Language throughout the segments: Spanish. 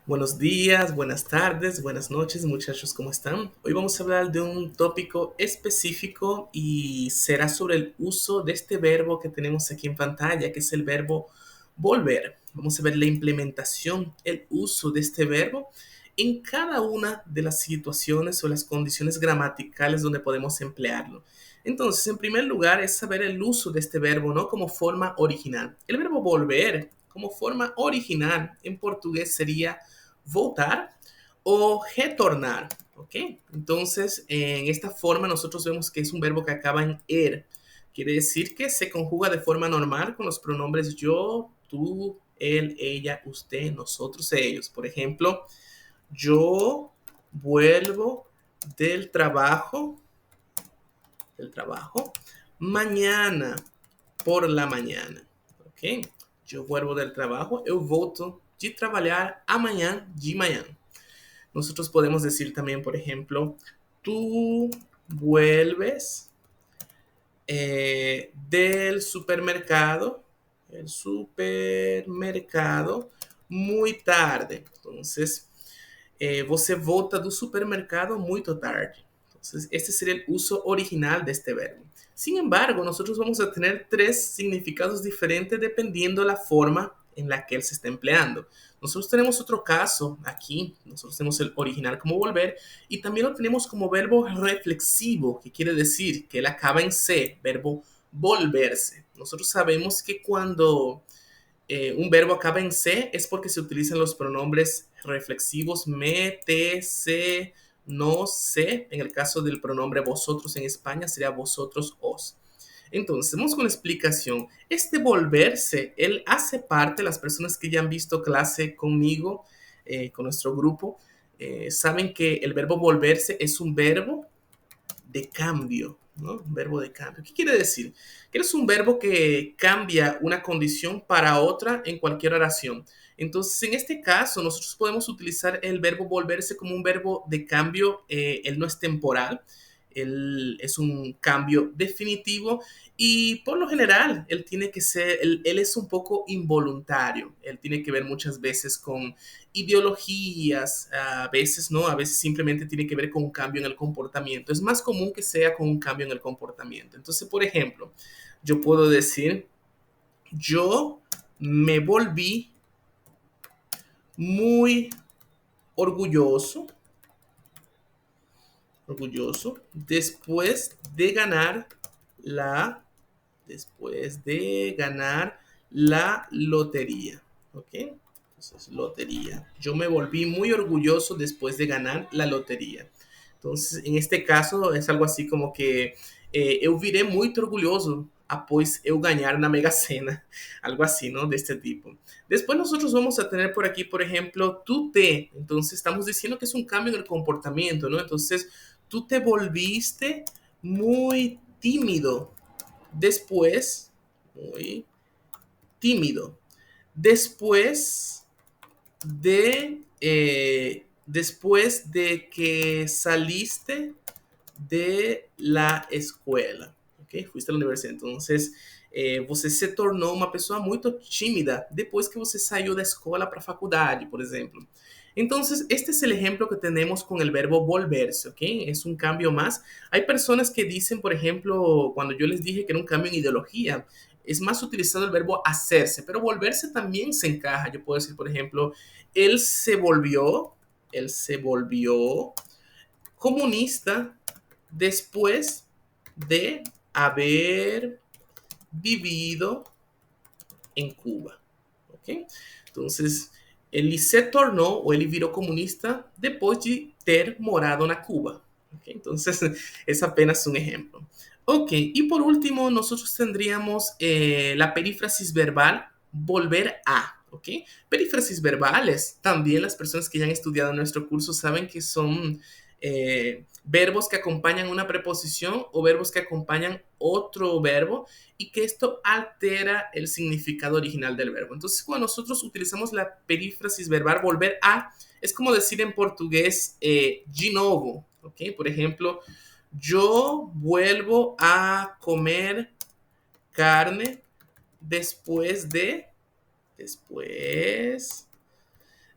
Buenos días, buenas tardes, buenas noches, muchachos, ¿cómo están? Hoy vamos a hablar de un tópico específico y será sobre el uso de este verbo que tenemos aquí en pantalla, que es el verbo volver. Vamos a ver la implementación, el uso de este verbo en cada una de las situaciones o las condiciones gramaticales donde podemos emplearlo. Entonces, en primer lugar, es saber el uso de este verbo, ¿no? Como forma original. El verbo volver, como forma original en portugués sería voltar o retornar, ¿ok? Entonces, en esta forma nosotros vemos que es un verbo que acaba en er. Quiere decir que se conjuga de forma normal con los pronombres yo, tú, él, ella, usted, nosotros, ellos. Por ejemplo, yo vuelvo del trabajo, del trabajo, mañana por la mañana, ¿ok? Eu vuelvo del trabajo, eu volto de trabalhar amanhã de manhã. Nosotros podemos decir también, por ejemplo, tú vuelves del supermercado, el supermercado, muy tarde. Entonces, você volta do supermercado muito tarde. Entonces, este sería el uso original de este verbo. Sin embargo, nosotros vamos a tener tres significados diferentes dependiendo la forma en la que él se está empleando. Nosotros tenemos otro caso aquí, nosotros tenemos el original como volver y también lo tenemos como verbo reflexivo, que quiere decir que él acaba en C, verbo volverse. Nosotros sabemos que cuando un verbo acaba en C es porque se utilizan los pronombres reflexivos me, te, se, no, se. En el caso del pronombre vosotros en España sería vosotros, os. Entonces, vamos con la explicación. Este volverse, él hace parte, las personas que ya han visto clase conmigo, con nuestro grupo, saben que el verbo volverse es un verbo de cambio, ¿no? Un verbo de cambio. ¿Qué quiere decir? Que es un verbo que cambia una condición para otra en cualquier oración. Entonces, en este caso, nosotros podemos utilizar el verbo volverse como un verbo de cambio. Él no es temporal, él es un cambio definitivo y por lo general él tiene que ser, él es un poco involuntario, él tiene que ver muchas veces con ideologías, a veces no, a veces simplemente tiene que ver con un cambio en el comportamiento. Es más común que sea con un cambio en el comportamiento. Entonces, por ejemplo, yo puedo decir, yo me volví muy orgulloso, orgulloso la, después de ganar la lotería, ¿ok? Entonces, lotería. Yo me volví muy orgulloso después de ganar la lotería. Entonces, en este caso, es algo así como que eu virei muito orgulhoso após eu ganhar na Mega Sena. Algo así, ¿no? De este tipo. Después nosotros vamos a tener por aquí, por ejemplo, tú te. Entonces, estamos diciendo que es un cambio en el comportamiento, ¿no? Entonces, tú te volviste muy tímido después, muy tímido, después después de que saliste de la escuela, ok? Fuiste a la universidade. Entonces, você se tornou uma pessoa muito tímida depois que você saiu da escola para a faculdade, por exemplo. Entonces, este es el ejemplo que tenemos con el verbo volverse, ¿ok? Es un cambio más. Hay personas que dicen, por ejemplo, cuando yo les dije que era un cambio en ideología, es más utilizado el verbo hacerse, pero volverse también se encaja. Yo puedo decir, por ejemplo, él se volvió, él se volvió comunista después de haber vivido en Cuba. ¿Ok? Entonces, ele se tornou ou ele virou comunista depois de ter morado na Cuba. ¿Ok? Entonces, es apenas un ejemplo. Ok, y por último, nosotros tendríamos la perífrasis verbal volver a. ¿Ok? Perífrasis verbales, también las personas que ya han estudiado nuestro curso saben que son verbos que acompañan una preposición o verbos que acompañan otro verbo y que esto altera el significado original del verbo. Entonces, cuando nosotros utilizamos la perífrasis verbal volver a, es como decir en portugués de novo, ¿ok? Por ejemplo, yo vuelvo a comer carne después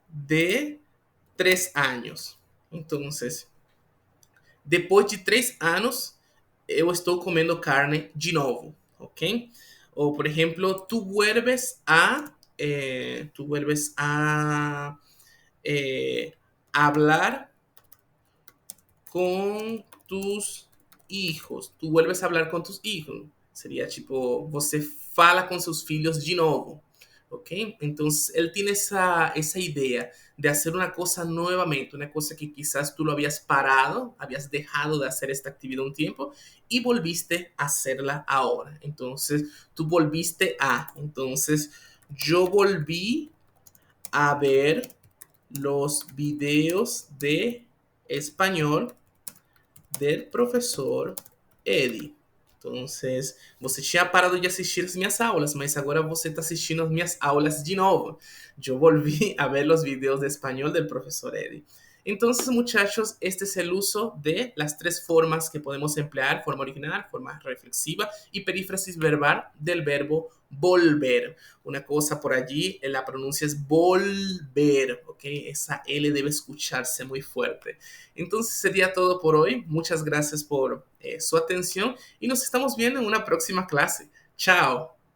de 3 anos. Entonces, depois de 3 anos, eu estou comendo carne de novo, ok? Ou, por exemplo, tu vuelves a hablar com tus hijos. Tu vuelves a hablar com tus hijos. Seria tipo, você fala com seus filhos de novo. ¿Ok? Entonces, él tiene esa idea de hacer una cosa nuevamente, una cosa que quizás tú lo habías parado, habías dejado de hacer esta actividad un tiempo y volviste a hacerla ahora. Entonces, tú volviste a. Entonces, yo volví a ver los videos de español del professor Eddie. Entonces, você tinha parado de assistir as minhas aulas, mas agora você está assistindo as minhas aulas de novo. Yo volví a ver los videos de español del profesor Eddie. Entonces, muchachos, este es el uso de las tres formas que podemos emplear: forma original, forma reflexiva y perífrasis verbal del verbo volver. Una cosa por allí, la pronuncia es volver, ¿ok? Esa L debe escucharse muy fuerte. Entonces sería todo por hoy. Muchas gracias por su atención y nos estamos viendo en una próxima clase. Chao.